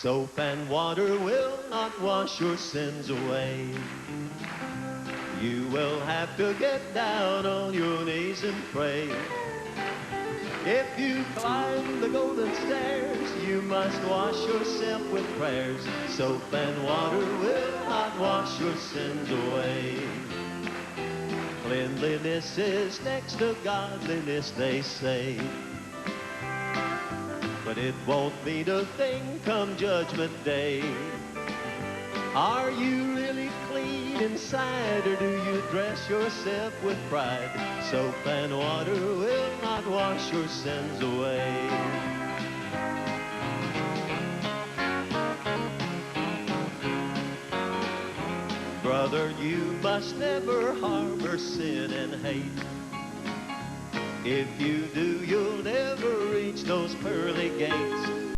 Soap and water will not wash your sins away. You will have to get down on your knees and pray. If you climb the golden stairs, you must wash yourself with prayers. Soap and water will not wash your sins away. Cleanliness is next to godliness, they say. But it won't mean a thing come Judgment Day. Are you really clean inside, or do you dress yourself with pride? Soap and water will not wash your sins away. Brother, you must never harbor sin and hate. If you do, you'll never reach those pearly gates.